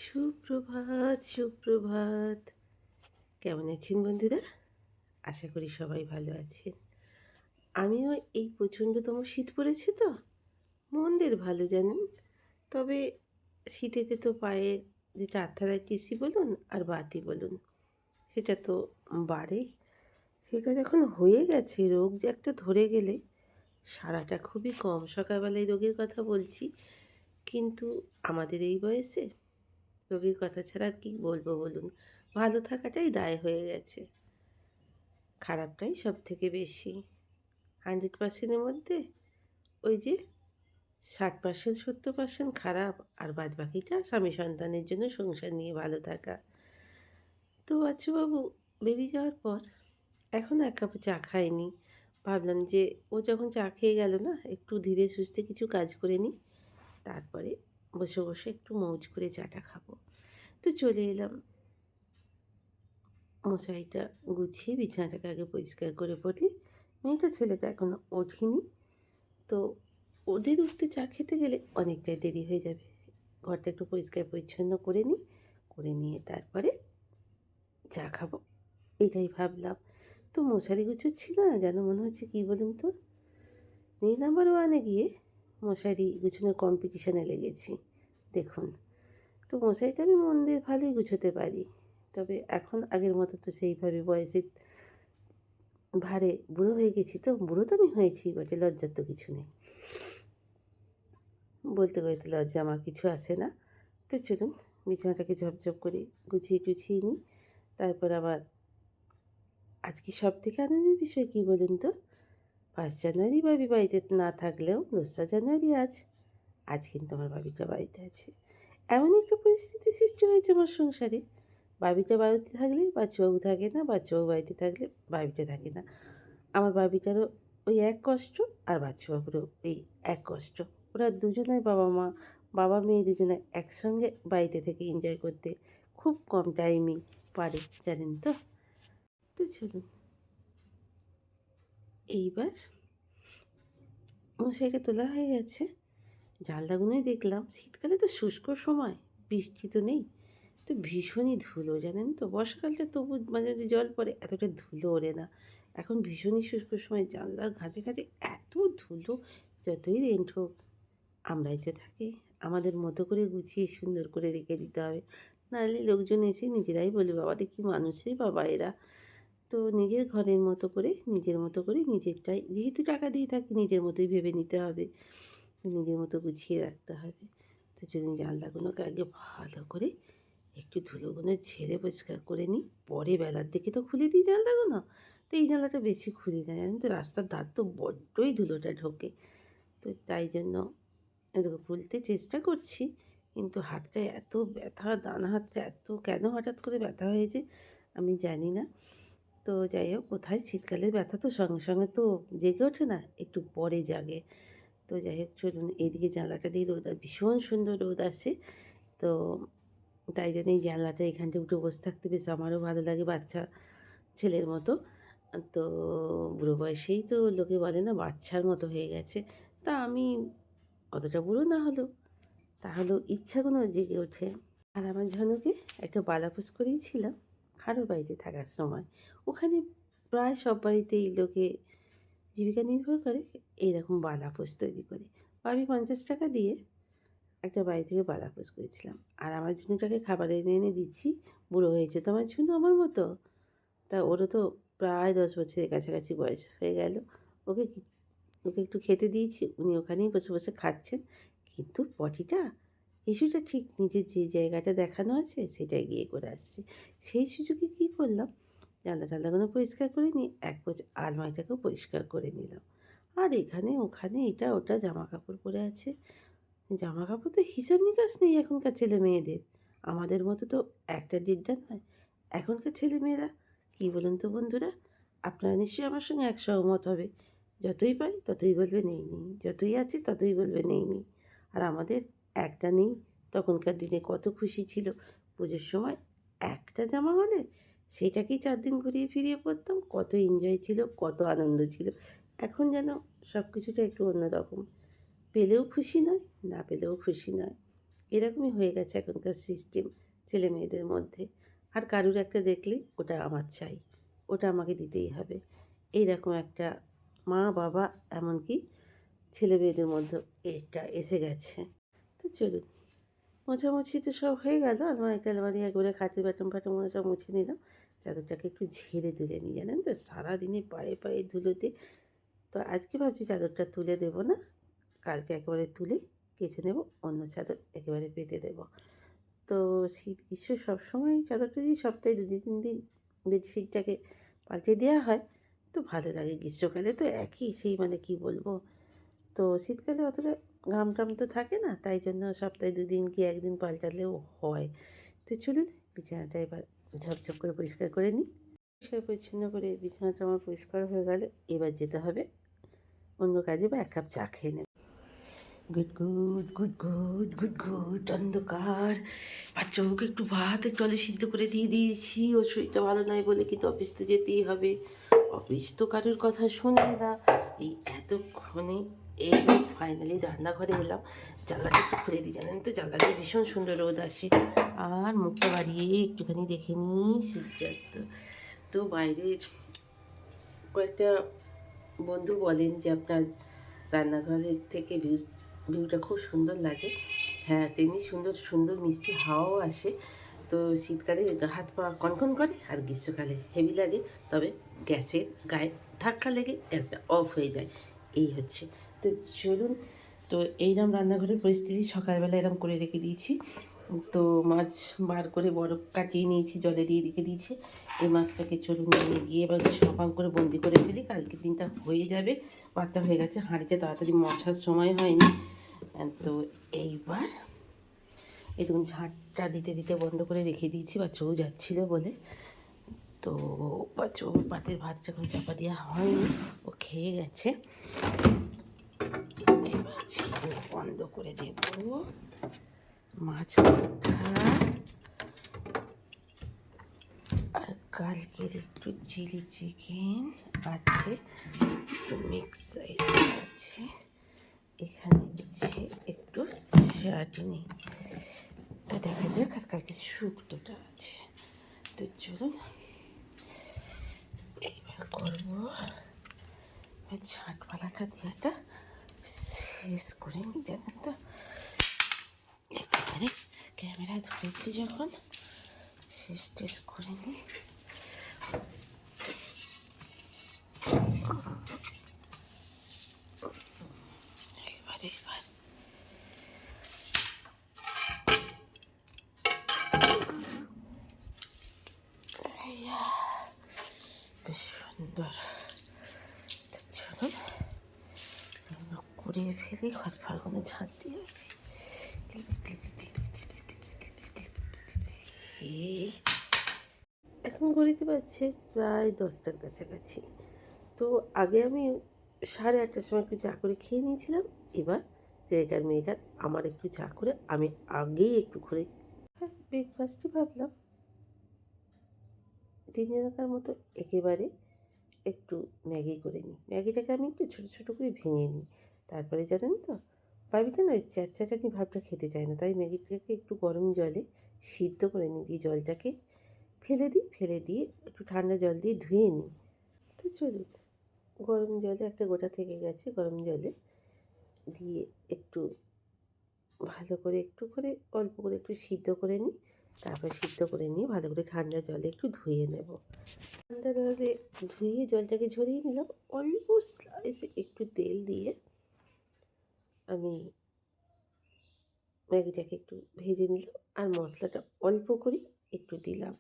সুপ্রভাত, সুপ্রভাত। কেমন আছেন বন্ধুরা? আশা করি সবাই ভালো আছেন। আমিও এই প্রচণ্ডতম শীত পড়েছে তো, মন্দের ভালো জানেন। তবে শীতেতে তো পায়ের যেটা আর্থারাইটিসই বলুন আর বাতই বলুন, সেটা তো বাড়ে। সেটা যখন হয়ে গেছে, রোগ যে একটা ধরে গেলে সারাটা খুবই কম। সকালবেলায় রোগের কথা বলছি, কিন্তু আমাদের এই বয়সে রোগীর কথা ছাড়া আর কী বলবো বলুন? ভালো থাকাটাই দায় হয়ে গেছে। খারাপটাই সব থেকে বেশি। 100%-এর মধ্যে ওই যে 60% 70% খারাপ, আর বাদবাকিটা স্বামী সন্তানের জন্য সংসার নিয়ে ভালো থাকা। তো বাচ্চুবাবু বেরিয়ে যাওয়ার পর এখনও এক কাপও চা খাইনি। ভাবলাম যে ও যখন চা খেয়ে গেল না, একটু ধীরে সুস্থে কিছু কাজ করে নিই। তারপরে বসে বসে একটু মৌজ করে চাটা খাবো। তো চলে এলাম। মশারিটা গুছিয়ে বিছানাটাকে আগে পরিষ্কার করে পড়ি। মেয়েটা ছেলেটা এখনও ওঠেনি। তো ওদের উঠতে চা খেতে গেলে অনেকটাই দেরি হয়ে যাবে। ঘরটা একটু পরিষ্কার পরিচ্ছন্ন করে নিই, করে নিয়ে তারপরে চা খাবো, এটাই ভাবলাম। তো মশারি গুছোচ্ছি না, যেন মনে হচ্ছে কী বলুন তো, নাম্বার 1-এ গিয়ে মশারি গুছোনোর কম্পিটিশানে লেগেছি। দেখুন, তো মশারিটা আমি মন দিয়ে ভালোই গুছোতে পারি। তবে এখন আগের মতো তো সেইভাবে বয়সের ভারে বুড়ো হয়ে গেছি, তো বুড়ো তো আমি হয়েছি বটে, লজ্জার তো কিছু নেই। বলতে বলতে লজ্জা আমার কিছু আসে না। তো চলুন বিছানাটাকে ঝপঝপ করে গুছিয়ে টুছিয়ে নিই। তারপর আবার আজকে সবথেকে আনন্দের বিষয় কী বলুন তো? 1 জানুয়ারি বাবি বাড়িতে না থাকলেও 2রা জানুয়ারি আজ কিন্তু আমার বাবিটা বাড়িতে আছে। এমন একটা পরিস্থিতি সৃষ্টি হয়েছে আমার সংসারে, বাবিটা বাড়িতে থাকলে বাচ্চুবাবু থাকে না, বাচ্চুবাবু বাড়িতে থাকলে বাবিটা থাকে না। আমার বাবিটারও ওই এক কষ্ট, আর বাচ্চুবাবুরও ওই এক কষ্ট। ওরা দুজনাই বাবা মেয়ে দুজনে একসঙ্গে বাড়িতে থেকে এনজয় করতে খুব কম টাইমই পারে, জানেন তো। তো চলুন এইবার মশারিটা তোলা হয়ে গেছে। জানলাগুলোই দেখলাম, শীতকালে তো শুষ্ক সময়, বৃষ্টি তো নেই, তো ভীষণই ধুলো জানেন তো। বর্ষাকালটা তবু মাঝে মাঝে জল পড়ে, এতটা ধুলো ওড়ে না। এখন ভীষণই শুষ্ক সময়, জানলার কাছে কাছে এত ধুলো। যতই রেন্ট হোক, আমরাই তো থাকি, আমাদের মতো করে গুছিয়ে সুন্দর করে রেখে দিতে হবে। নাহলে লোকজন এসে নিজেরাই বলবে, বাবারে কী মানুষ রে বাবা এরা। তো নিজের ঘরের মতো করে নিজের মতো করে নিজেরটাই, যেহেতু টাকা দিয়ে থাকি, নিজের মতোই ভেবে নিতে হবে, নিজের মতো গুছিয়ে রাখতে হবে। তো চলুন জানলাগুলোকে আগে ভালো করে একটু ধুলোগুলো ঝেড়ে পরিষ্কার করে নিই, পরে বেলার দিকে তো খুলে দিই জানলাগুলো। তো এই জানলাটা বেশি খুলি না জানেন তো, রাস্তার ধার তো বড্ডই ধুলোটা ঢোকে। তো তাই জন্য এটাকে খুলতে চেষ্টা করছি, কিন্তু হাতটা এত ব্যথা, ডান হাতটা এত কেন হঠাৎ করে ব্যথা হয়েছে আমি জানি না। তো যাই হোক, কোথায় শীতকালের ব্যথা তো সঙ্গে সঙ্গে তো জেগে ওঠে না, একটু পরে জাগে। তো যাই হোক চলুন, এইদিকে জানলাটা দিয়ে রোদ, ভীষণ সুন্দর রোদ আসে। তো তাই জন্য এই জানলাটা এখানটায় উঠে বসে থাকতে বেশ আমারও ভালো লাগে, বাচ্চা ছেলের মতো। তো বুড়ো বয়সেই তো লোকে বলে না বাচ্চার মতো হয়ে গেছে। তা আমি অতটা বুড়ো না হলেও, তাহলেও ইচ্ছাগুলো জেগে ওঠে। আর আমার ঝনুকে একটা বালাপোষ করিয়েছিলাম খারুর বাড়িতে থাকার সময়। ওখানে প্রায় সব বাড়িতেই লোকে জীবিকা নির্ভর করে এইরকম বালাপোষ তৈরি করে। আমি 50 টাকা দিয়ে একটা বাড়ি থেকে বালাপোষ করেছিলাম। আর আমার ঝুনুটাকে খাবার এনে এনে দিচ্ছি। বুড়ো হয়েছে তো আমার ঝুনু, আমার মতো। তা ওরও তো প্রায় 10 বছরের কাছাকাছি বয়স হয়ে গেল। ওকে কি ওকে একটু খেতে দিয়েছি, উনি ওখানেই বসে বসে খাচ্ছেন। কিন্তু পটিটা কিছুটা ঠিক নিজের যে জায়গাটা দেখানো আছে সেটায় গিয়ে করে আসছে। সেই সুযোগে কী করলাম, জানলা টানলাগুলো পরিষ্কার করে নিয়ে এক পোঁচ আলমারিটাকেও পরিষ্কার করে নিলাম। আর এখানে ওখানে এটা ওটা জামা কাপড় পরে আছে। জামা কাপড় তো হিসাব নিকাশ নেই এখনকার ছেলে মেয়েদের। আমাদের মতো তো একটা দেড়টা নয়। এখনকার ছেলেমেয়েরা কী বলুন তো বন্ধুরা, আপনারা নিশ্চয়ই আমার সঙ্গে একসহমত হবে। যতই পাই ততই বলবে নেই নেই, যতই আছে ততই বলবে নেই নেই। আর আমাদের একটা নেই, তখনকার দিনে কত খুশি ছিল। পুজোর সময় একটা জামা হলে সেইটাকেই 4 দিন ঘুরিয়ে ফিরিয়ে পরতাম, কত এনজয় ছিল, কত আনন্দ ছিল। এখন যেন সব কিছুটা একটু অন্যরকম। পেলেও খুশি নয়, না পেলেও খুশি নয়। এরকমই হয়ে গেছে এখনকার সিস্টেম ছেলে মেয়েদের মধ্যে। আর কারুর একটা দেখলে ওটা আমার চাই, ওটা আমাকে দিতেই হবে। এইরকম একটা মা বাবা এমনকি ছেলে মেয়েদের মধ্যে এটা এসে গেছে। তো চলুন, মোছামুছি তো সব হয়ে গেল। আলমারি টালমারি একবারে খাটের বাটন ফাটন সব মুছে নিলাম। চাদরটাকে একটু ঝেড়ে তুলে নিই, জানেন তো সারাদিনে পায়ে পায়ে ধুলোতে। তো আজকে ভাবছি চাদরটা তুলে দেবো না, কালকে একেবারে তুলে কেচে নেব, অন্য চাদর একেবারে পেতে দেবো। তো শীত গ্রীষ্ম সবসময় চাদরটা দিয়ে সপ্তাহে 2 দিন 3 দিন বেডশিটটাকে পাল্টে দেওয়া হয়, তো ভালো লাগে। গ্রীষ্মকালে তো একই সেই মানে কি বলবো, তো শীতকালে অতটা ঘাম টাম তো থাকে না, তাই জন্য সপ্তাহে 2 দিন কি 1 দিন পাল্টালেও হয়। তো চলুন বিছানাটা এবার ঝপঝপ করে পরিষ্কার করে নিই। পরিষ্কার পরিচ্ছন্ন করে বিছানাটা আমার পরিষ্কার হয়ে গেলে এবার যেতে হবে অন্য কাজে, বা 1 কাপ চা খেয়ে নেব। Good good good good good good অন্ধকার। বাচ্চাকে একটু ভাত একটু আলু সিদ্ধ করে দিয়ে দিয়েছি, ওর শরীরটা ভালো নয় বলে, কিন্তু অফিস তো যেতেই হবে। অফিস তো কারোর কথা শুনবে না। এই এতক্ষণে এবার ফাইনালি রান্নাঘরে এলাম। জানলাটা একটু খুলে দিই, জানেন তো জানলা দিয়ে ভীষণ সুন্দর রোদ আসে। আর মুখটা বাড়িয়ে একটুখানি দেখে নিই সূর্যাস্ত। তো বাইরের কয়েকটা বন্ধু বলেন যে আপনার রান্নাঘরের থেকে ভিউটা খুব সুন্দর লাগে। হ্যাঁ, তেমনি সুন্দর সুন্দর মিষ্টি হাওয়াও আসে। তো শীতকালে হাত পা কনকন করে, আর গ্রীষ্মকালে হেভি লাগে। তবে গ্যাসের গায়ে ধাক্কা লেগে গ্যাসটা অফ হয়ে যায়, এই হচ্ছে। তো চলুন, তো এইরকম রান্নাঘরের পরিস্থিতি সকালবেলা এরম করে রেখে দিয়েছি। তো মাছ বার করে বরফ কাটিয়ে নিয়েছি, জলে দিয়ে রেখে দিয়েছি। এই মাছটাকে চলুন নিয়ে গিয়ে এবার সাবান করে বন্দি করে ফেলি, কালকের দিনটা হয়ে যাবে। পাতটা হয়ে গেছে, হাঁড়িটা তাড়াতাড়ি মোছার সময় হয়নি। তো এইবার এরকম ঝাঁটটা দিতে দিতে বন্ধ করে রেখে দিয়েছি, বাচ্চাও যাচ্ছিলো বলে। তো বাচ্চাও পাতের ভাত যখন চাপা দেওয়া হয়নি, ও খেয়ে গেছে। এবার ফ্রিজে বন্ধ করে দেব মাছ কটা। আর কালকের একটু চিলি চিকেন আছে, একটু মিক্স রাইস আছে, এখানে আছে একটু চাটনি। তো দেখা যাক, আর কালকে শুক্তোটা আছে। তো চলুন এইবার করবো ঝাঁটপালাটা দিয়েটা শেষ করে নি, জানেন তো একেবারে ক্যামেরা ধরেছি যখন শেষ টেস করে নি। এবার বেশ সুন্দর। চলুন করে ফেলি, ঘর ফারগুলো ঝাঁট দিয়ে আসি। এখন ঘড়িতে পাচ্ছে প্রায় 10টার কাছাকাছি। তো আগে আমি 8:30টার সময় একটু চা করে খেয়ে নিয়েছিলাম। এবার ছেলেটার মেয়েটার আমার একটু চা করে আমি আগেই একটু করে ব্রেকফাস্টই ভাবলাম দিনেরকার মতো একেবারে একটু ম্যাগি করে নিই। ম্যাগিটাকে আমি একটু ছোটো ছোটো করে ভেঙে নিই। তারপরে জানেন তো বাবিটা না ওই চ্যাটচ্যাটানি ভাবটা খেতে চায় না, তাই ম্যাগিটাকে একটু গরম জলে সিদ্ধ করে নিই, দিয়ে জলটাকে ফেলে দিই, ফেলে দিয়ে একটু ঠান্ডা জল দিয়ে ধুয়ে নিই। তো চলুন গরম জলে একটা গোটা থেকে গেছে, গরম জলে দিয়ে একটু ভালো করে একটু করে অল্প করে একটু সিদ্ধ করে নিই। তারপর সিদ্ধ করে নিয়ে ভালো করে ঠান্ডা জলে একটু ধুয়ে নেব। ঠান্ডা জলে ধুয়ে জলটাকে ঝরিয়ে নিলাম। অল্প স্লাইসে একটু তেল দিয়ে আমি ম্যাগিটাকে একটু ভেজে নিলাম, আর মশলাটা অল্প করে একটু দিলাম।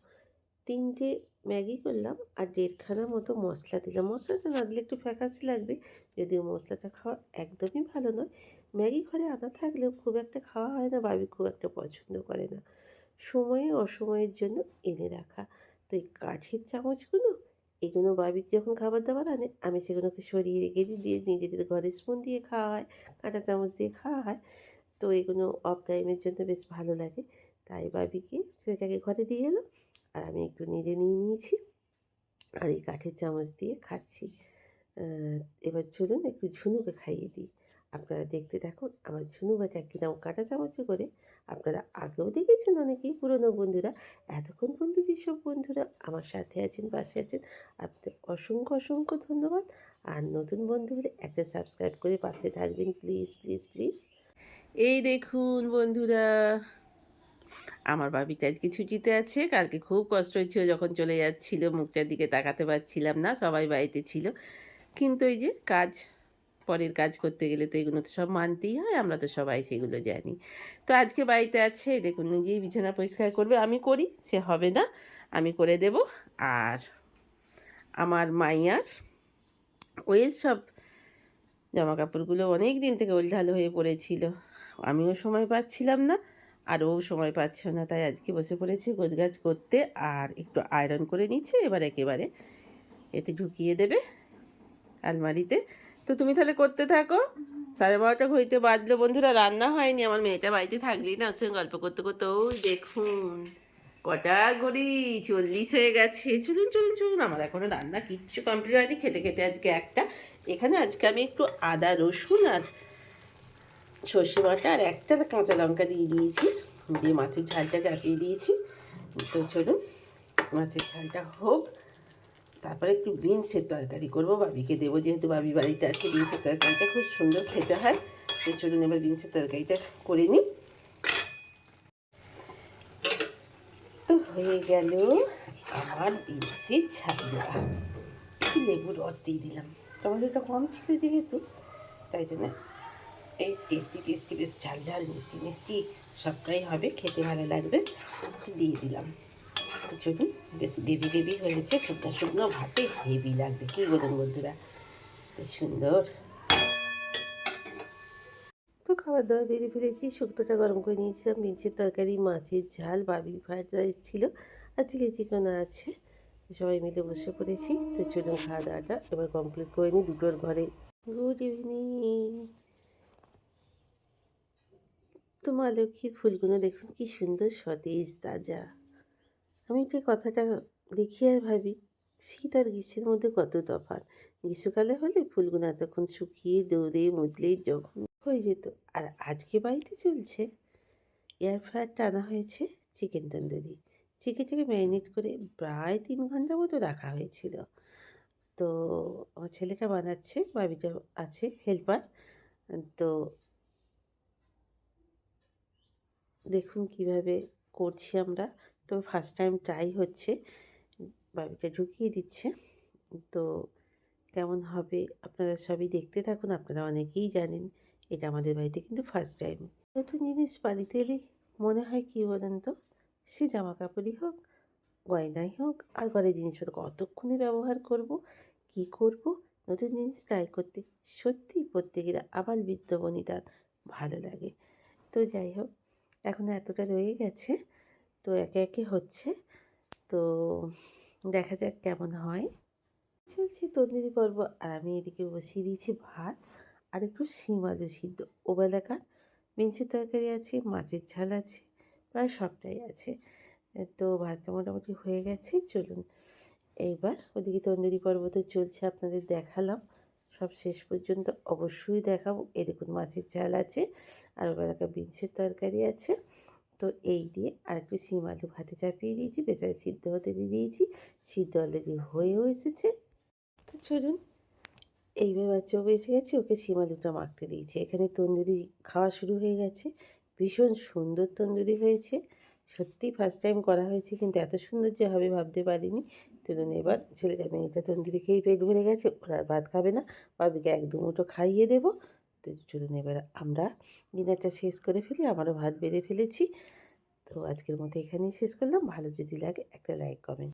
3টে ম্যাগি করলাম আর 1.5খানা মতো মশলা দিলাম। মশলাটা না দিলে একটু ফ্যাকাসে লাগবে, যদিও মশলাটা খাওয়া একদমই ভালো নয়। ম্যাগি ঘরে আনা থাকলেও খুব একটা খাওয়া হয় না, বাবি খুব একটা পছন্দ করে না। সময়ে অসময়ের জন্য এনে রাখা। তো এই কাঠের চামচগুলো, এগুলো বাবির যখন খাবার দাবার আনে আমি সেগুলোকে সরিয়ে রেখে দিই, দিয়ে নিজেদের ঘরে স্পুন দিয়ে খাওয়া হয়, কাঁটা চামচ দিয়ে খাওয়া হয়। তো এগুলো অফ টাইমের জন্য বেশ ভালো লাগে, তাই বাবিকে সেটাকে ঘরে দিয়ে এলাম আর আমি একটু নিজে নিয়ে নিয়েছি, আর এই কাঠের চামচ দিয়ে খাচ্ছি। এবার চলুন একটু ঝুনুকে খাইয়ে দিই। আপনারা দেখতে থাকুন আমার ঝুনু বাটা কিরম কাঁটা চামচে করে। আপনারা আগেও দেখেছেন অনেকেই পুরনো বন্ধুরা। এতক্ষণ পর্যন্ত যেসব বন্ধুরা আমার সাথে আছেন, পাশে আছেন, আপনাদের অসংখ্য অসংখ্য ধন্যবাদ। আর নতুন বন্ধু হলে একটা সাবস্ক্রাইব করে পাশে থাকবেন প্লিজ প্লিজ প্লিজ। এই দেখুন বন্ধুরা, আমার বাবিটা আজকে ছুটিতে আছে। কালকে খুব কষ্ট হচ্ছিল যখন চলে যাচ্ছিল, মুখটার দিকে তাকাতে পারছিলাম না, সবাই বাড়িতে ছিল। কিন্তু এই যে কাজ, পরের কাজ করতে গেলে তো এগুলো তো সব মানতেই হয়, আমরা তো সবাই সেগুলো জানি। তো আজকে বাড়িতে আছে, দেখুন নিজেই বিছানা পরিষ্কার করবে। আমি করি, সে হবে না, আমি করে দেব। আর আমার মাইয়ার ওই সব জামা কাপড়গুলো অনেক দিন থেকে ওলঢালো হয়ে পড়েছিল, আমিও সময় পাচ্ছিলাম না আর ও সময় পাচ্ছ না, তাই আজকে বসে পড়েছি গোছগাছ করতে। আর একটু আয়রন করে নিচ্ছে, এবার একেবারে এতে ঢুকিয়ে দেবে আলমারিতে। তো তুমি তাহলে করতে থাকো। 12:30 ঘড়িতে বাজলো বন্ধুরা, রান্না হয়নি। আমার মেয়েটা বাড়িতে থাকলেই না, ওর সঙ্গে গল্প করতে করতে ওই দেখুন কটা ঘড়ি, 40 হয়ে গেছে। চলুন চলুন চলুন, আমার এখনো রান্না কিচ্ছু কমপ্লিট হয়নি। খেতে খেতে আজকে একটা, এখানে আজকে আমি একটু আদা রসুন আর সর্ষে বাটা আর একটা কাঁচা লঙ্কা দিয়ে দিয়েছি, দিয়ে মাছের ঝালটা চাপিয়ে দিয়েছি। তো চলুন মাছের ঝালটা হোক, তারপরে একটু বিনসের তরকারি করবো, বাবিকে দেবো, যেহেতু বাবি বাড়িতে আছে। বিনসের তরকারিটা খুব সুন্দর খেতে হয়। তো চলুন এবার বিনসের তরকারিটা করে নিই। তো হয়ে গেল আমার বিনসের ঝালটা। একটু লেবুর রস দিয়ে দিলাম, টমেটোটা কম ছিল যেহেতু, তাই জন্য এই টেস্টি টেস্টি বেশ ঝাল ঝাল মিষ্টি মিষ্টি সবটাই হবে, খেতে ভালো লাগবে, দিয়ে দিলাম। তো চলুন, বেশ গ্রেভি গ্রেভি হয়েছে, শুকনো শুকনো ভাতে হেভি লাগবে, কী বলুন বন্ধুরা? তো সুন্দর। তো খাবার দাবার বেরিয়ে ফেলেছি, শুক্তোটা গরম করে নিয়েছিলাম, বিনসের তরকারি, মাছের ঝাল, বাবির ফ্রায়েড রাইস ছিল, আর চিলি চিকেনও আছে। সবাই মিলে বসে পড়েছি। তো চলুন খাওয়া দাওয়াটা এবার কমপ্লিট করে নিই দুটোর ঘরে। Good evening. তো মা লক্ষ্মীর ফুলগুলো দেখুন কি সুন্দর সতেজ তাজা। আমি যে কথাটা দেখি আর ভাবি, শীত আর গ্রীষ্মের মধ্যে কত তফাৎ। গ্রীষ্মকালে হলে ফুলগুলো এতক্ষণ শুকিয়ে দৌড়ে মুজলেই যখন হয়ে যেত। আর আজকে বাড়িতে চলছে এয়ার ফ্রায়ারটা আনা হয়েছে চিকেন তন্দুরি। চিকেনটাকে ম্যারিনেট করে প্রায় 3 ঘন্টা মতো রাখা হয়েছিল। তো আমার ছেলেটা বানাচ্ছে, বাবিটা আছে হেল্পার। তো দেখুন কিভাবে করছি আমরা। তো ফার্স্ট টাইম ট্রাই হচ্ছে, বাবিটা ঢুকিয়ে দিচ্ছে। তো কেমন হবে আপনারা সবই দেখতে থাকুন। আপনারা অনেকেই জানেন, এটা আমাদের বাড়িতে কিন্তু ফার্স্ট টাইম। নতুন জিনিস বাড়িতে এলে মনে হয় কী বলেন তো, সে জামা কাপড়ই হোক, গয়নাই হোক, আর ঘরের জিনিসপত্র কতক্ষণে ব্যবহার করব, কি করব, নতুন জিনিস ট্রাই করতে সত্যিই প্রত্যেকের আবার বিদ্যবনিতার ভালো লাগে। তো যাই হোক, এখন এতটা রয়ে গেছে, তো একে একে হচ্ছে। তো দেখা যাক কেমন হয়। চলছে তন্দুরি পর্ব, আর আমি এদিকে বসিয়ে দিয়েছি ভাত আর একটু শিম আলু সিদ্ধ। ওবেলাকার বিনসের তরকারি আছে, মাছের ঝাল আছে, প্রায় সবটাই আছে। তো ভাতটা মোটামুটি হয়ে গেছে। চলুন এইবার ওদিকে তন্দুরি পর্ব তো চলছে, আপনাদের দেখালাম, সব শেষ পর্যন্ত অবশ্যই দেখাবো। এই দেখুন মাছের ঝাল আছে আর ওবেলাকার বিনসের তরকারি আছে। তো এই দিয়ে আর একটু শিম আলু ভাতে চাপিয়ে দিয়েছি, প্রেসারে সিদ্ধ হতে দিয়ে দিয়েছি, সিদ্ধ অলরেডি হয়েও এসেছে। তো চলুন, এইবার বাচ্চাও এসে গেছে, ওকে শিম আলুটা মাখতে দিয়েছি। এখানে তন্দুরি খাওয়া শুরু হয়ে গেছে, ভীষণ সুন্দর তন্দুরি হয়েছে। সত্যিই ফার্স্ট টাইম করা হয়েছে, কিন্তু এত সুন্দর যে হবে ভাবতে পারিনি। চলুন এবার ছেলেটা মেয়েটা তন্দুরি খেয়েই পেট ভরে গেছে, ওরা আর ভাত খাবে না, বাবিকে 1-2 মুঠো খাইয়ে দেবো। তো চলুন এবার আমরা ডিনারটা শেষ করে ফেলি, আমারও ভাত বেড়ে ফেলেছি। তো আজকের মতো এখানেই শেষ করলাম। ভালো যদি লাগে একটা লাইক কমেন্ট